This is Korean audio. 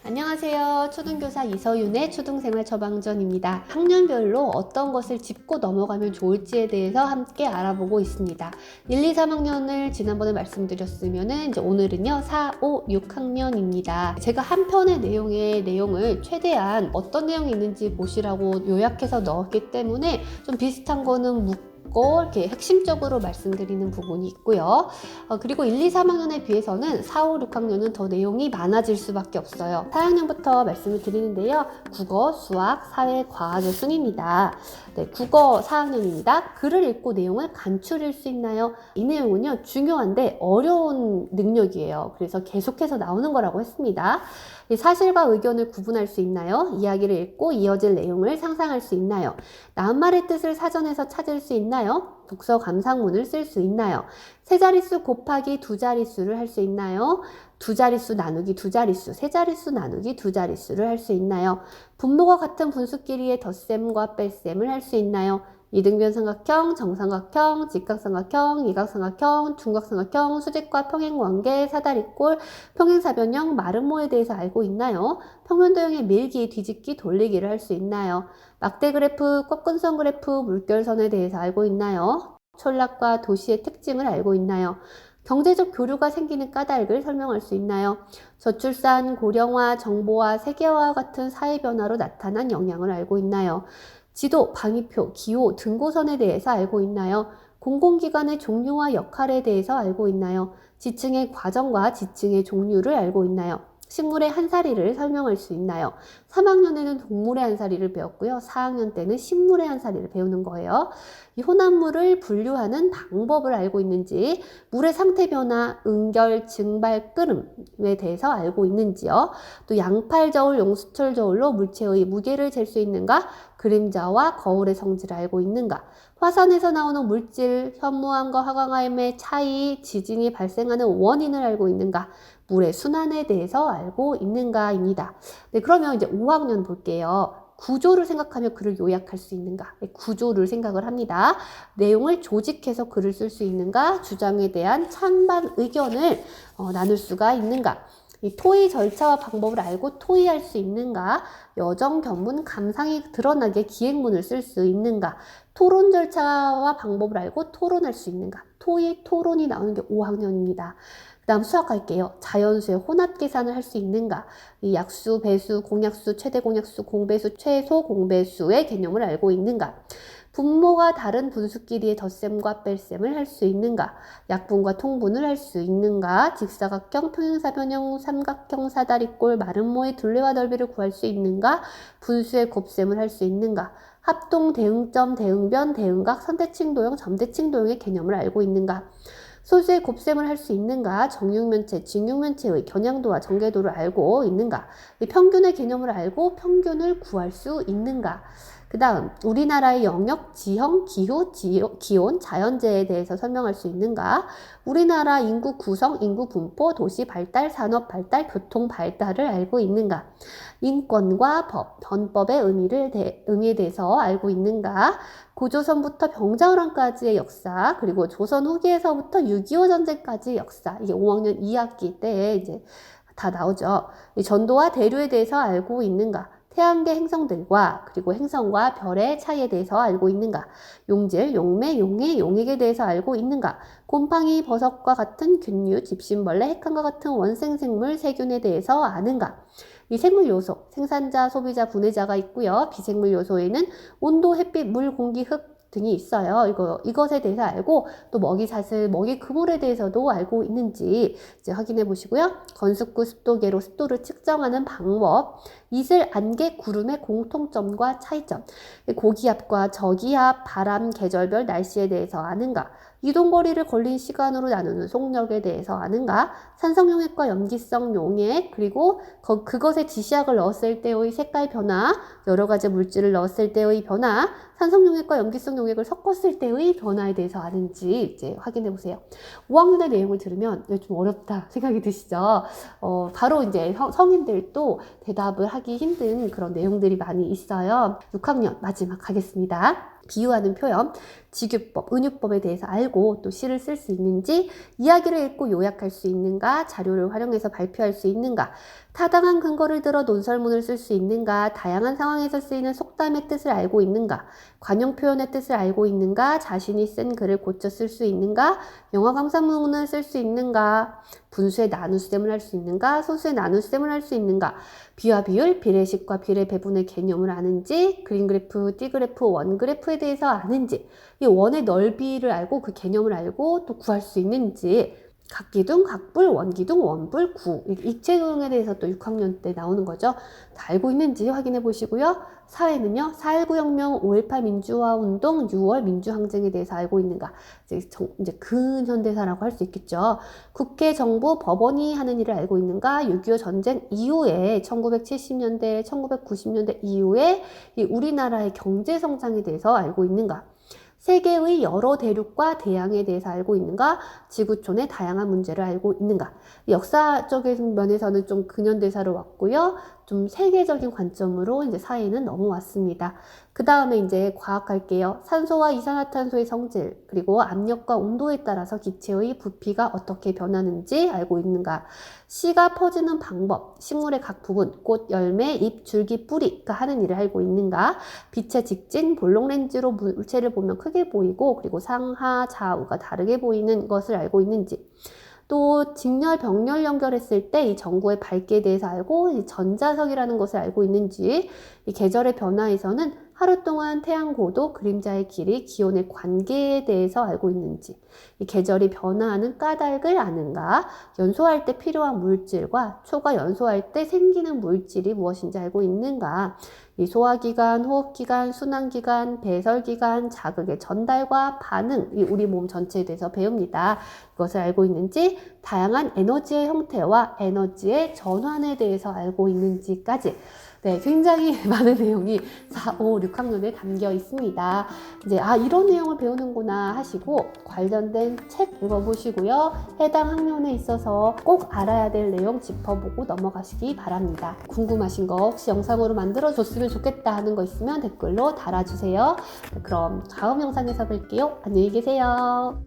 안녕하세요. 초등교사 이서윤의 초등생활 처방전입니다. 학년별로 어떤 것을 짚고 넘어가면 좋을지에 대해서 함께 알아보고 있습니다. 1, 2, 3학년을 지난번에 말씀드렸으면 이제 오늘은요 4, 5, 6학년입니다. 제가 한 편의 내용을 최대한 어떤 내용이 있는지 보시라고 요약해서 넣었기 때문에 좀 비슷한 거는 이렇게 핵심적으로 말씀드리는 부분이 있고요. 그리고 1, 2, 3학년에 비해서는 4, 5, 6학년은 더 내용이 많아질 수밖에 없어요. 4학년부터 말씀을 드리는데요. 국어, 수학, 사회, 과학의 순입니다. 네, 국어 4학년입니다. 글을 읽고 내용을 간추릴 수 있나요? 이 내용은요, 중요한데 어려운 능력이에요. 그래서 계속해서 나오는 거라고 했습니다. 사실과 의견을 구분할 수 있나요? 이야기를 읽고 이어질 내용을 상상할 수 있나요? 낱말의 뜻을 사전에서 찾을 수 있나요? 독서 감상문을 쓸 수 있나요? 세 자릿수 곱하기 두 자릿수를 할 수 있나요? 두 자릿수 나누기 두 자릿수, 세 자릿수 나누기 두 자릿수를 할 수 있나요? 분모가 같은 분수끼리의 덧셈과 뺄셈을 할 수 있나요? 이등변 삼각형, 정삼각형, 직각삼각형, 이각삼각형, 둔각삼각형, 수직과 평행관계, 사다리꼴, 평행사변형, 마름모에 대해서 알고 있나요? 평면도형의 밀기, 뒤집기, 돌리기를 할 수 있나요? 막대 그래프, 꺾은선 그래프, 물결선에 대해서 알고 있나요? 촌락과 도시의 특징을 알고 있나요? 경제적 교류가 생기는 까닭을 설명할 수 있나요? 저출산, 고령화, 정보화, 세계화와 같은 사회 변화로 나타난 영향을 알고 있나요? 지도, 방위표, 기호, 등고선에 대해서 알고 있나요? 공공기관의 종류와 역할에 대해서 알고 있나요? 지층의 과정과 지층의 종류를 알고 있나요? 식물의 한사리를 설명할 수 있나요? 3학년에는 동물의 한사리를 배웠고요. 4학년 때는 식물의 한사리를 배우는 거예요. 이 혼합물을 분류하는 방법을 알고 있는지, 물의 상태 변화, 응결, 증발, 끓음에 대해서 알고 있는지요. 또 양팔 저울, 용수철 저울로 물체의 무게를 잴 수 있는가? 그림자와 거울의 성질을 알고 있는가? 화산에서 나오는 물질, 현무암과 화강암의 차이, 지진이 발생하는 원인을 알고 있는가? 물의 순환에 대해서 알고 있는가입니다. 네, 그러면 이제 5학년 볼게요. 구조를 생각하며 글을 요약할 수 있는가? 네, 구조를 생각을 합니다. 내용을 조직해서 글을 쓸 수 있는가? 주장에 대한 찬반 의견을 나눌 수가 있는가? 이 토의 절차와 방법을 알고 토의할 수 있는가? 여정, 견문, 감상이 드러나게 기획문을 쓸 수 있는가? 토론 절차와 방법을 알고 토론할 수 있는가? 토의 토론이 나오는 게 5학년입니다. 그 다음 수학 갈게요. 자연수의 혼합 계산을 할 수 있는가? 이 약수, 배수, 공약수, 최대 공약수, 공배수, 최소 공배수의 개념을 알고 있는가? 분모가 다른 분수끼리의 덧셈과 뺄셈을 할 수 있는가? 약분과 통분을 할 수 있는가? 직사각형, 평행사변형, 삼각형, 사다리꼴, 마름모의 둘레와 넓이를 구할 수 있는가? 분수의 곱셈을 할 수 있는가? 합동, 대응점, 대응변, 대응각, 선대칭 도형, 점대칭 도형의 개념을 알고 있는가? 소수의 곱셈을 할 수 있는가? 정육면체, 직육면체의 겨냥도와 정계도를 알고 있는가? 평균의 개념을 알고 평균을 구할 수 있는가? 그 다음 우리나라의 영역, 지형, 기후, 기온, 자연재해에 대해서 설명할 수 있는가? 우리나라 인구 구성, 인구 분포, 도시 발달, 산업 발달, 교통 발달을 알고 있는가? 인권과 법, 헌법의 의미에 대해서 알고 있는가? 고조선부터 병자호란까지의 역사, 그리고 조선 후기에서부터 6.25 전쟁까지의 역사, 이게 5학년 2학기 때 이제 다 나오죠. 이 전도와 대류에 대해서 알고 있는가? 태양계 행성들과 그리고 행성과 별의 차이에 대해서 알고 있는가? 용질, 용매, 용해, 용액에 대해서 알고 있는가? 곰팡이, 버섯과 같은 균류, 집신벌레, 핵한과 같은 원생생물, 세균에 대해서 아는가? 이 생물 요소, 생산자, 소비자, 분해자가 있고요. 비생물 요소에는 온도, 햇빛, 물, 공기, 흙 등이 있어요. 이것에 대해서 알고 또 먹이 사슬, 먹이 그물에 대해서도 알고 있는지 이제 확인해 보시고요. 건습구 습도계로 습도를 측정하는 방법, 이슬, 안개, 구름의 공통점과 차이점, 고기압과 저기압, 바람, 계절별 날씨에 대해서 아는가? 이동거리를 걸린 시간으로 나누는 속력에 대해서 아는가? 산성용액과 염기성 용액, 그리고 그것에 지시약을 넣었을 때의 색깔 변화, 여러 가지 물질을 넣었을 때의 변화, 산성용액과 염기성 용액을 섞었을 때의 변화에 대해서 아는지 이제 확인해 보세요. 5학년의 내용을 들으면 좀 어렵다 생각이 드시죠? 바로 이제 성인들도 대답을 하기 힘든 그런 내용들이 많이 있어요. 6학년 마지막 가겠습니다. 비유하는 표현, 직유법, 은유법에 대해서 알고 또 시를 쓸 수 있는지, 이야기를 읽고 요약할 수 있는가, 자료를 활용해서 발표할 수 있는가, 타당한 근거를 들어 논설문을 쓸 수 있는가, 다양한 상황에서 쓰이는 속담의 뜻을 알고 있는가, 관용 표현의 뜻을 알고 있는가, 자신이 쓴 글을 고쳐 쓸 수 있는가, 영어 감상문을 쓸 수 있는가, 분수의 나눗셈을 할 수 있는가, 소수의 나눗셈을 할 수 있는가, 비와 비율, 비례식과 비례 배분의 개념을 아는지, 그림 그래프, 띠 그래프, 원 그래프에 대해서 아는지, 이 원의 넓이를 알고 그 개념을 알고 또 구할 수 있는지, 각기둥, 각불, 원기둥, 원불, 구. 입체도형에 대해서 또 6학년 때 나오는 거죠. 다 알고 있는지 확인해 보시고요. 사회는요, 4.19 혁명, 5.18 민주화 운동, 6월 민주항쟁에 대해서 알고 있는가. 이제 근현대사라고 할 수 있겠죠. 국회, 정부, 법원이 하는 일을 알고 있는가. 6.25 전쟁 이후에 1970년대, 1990년대 이후에 이 우리나라의 경제 성장에 대해서 알고 있는가. 세계의 여러 대륙과 대양에 대해서 알고 있는가? 지구촌의 다양한 문제를 알고 있는가? 역사적인 면에서는 좀 근현대사로 왔고요. 좀 세계적인 관점으로 이제 사회는 넘어왔습니다. 그 다음에 이제 과학 할게요. 산소와 이산화탄소의 성질, 그리고 압력과 온도에 따라서 기체의 부피가 어떻게 변하는지 알고 있는가? 씨가 퍼지는 방법, 식물의 각 부분, 꽃, 열매, 잎, 줄기, 뿌리가 하는 일을 알고 있는가? 빛의 직진, 볼록 렌즈로 물체를 보면 크게 보이고, 그리고 상하, 좌우가 다르게 보이는 것을 알고 있는지. 또 직렬, 병렬 연결했을 때 이 전구의 밝기에 대해서 알고 이 전자석이라는 것을 알고 있는지, 이 계절의 변화에서는 하루 동안 태양 고도, 그림자의 길이, 기온의 관계에 대해서 알고 있는지, 이 계절이 변화하는 까닭을 아는가, 연소할 때 필요한 물질과 초가 연소할 때 생기는 물질이 무엇인지 알고 있는가, 이 소화기관, 호흡기관, 순환기관, 배설기관, 자극의 전달과 반응, 이 우리 몸 전체에 대해서 배웁니다. 이것을 알고 있는지, 다양한 에너지의 형태와 에너지의 전환에 대해서 알고 있는지까지 네, 굉장히 많은 내용이 4, 5, 6학년에 담겨 있습니다. 이제 이런 내용을 배우는구나 하시고 관련된 책 읽어보시고요. 해당 학년에 있어서 꼭 알아야 될 내용 짚어보고 넘어가시기 바랍니다. 궁금하신 거 혹시 영상으로 만들어줬으면 좋겠다 하는 거 있으면 댓글로 달아주세요. 네, 그럼 다음 영상에서 뵐게요. 안녕히 계세요.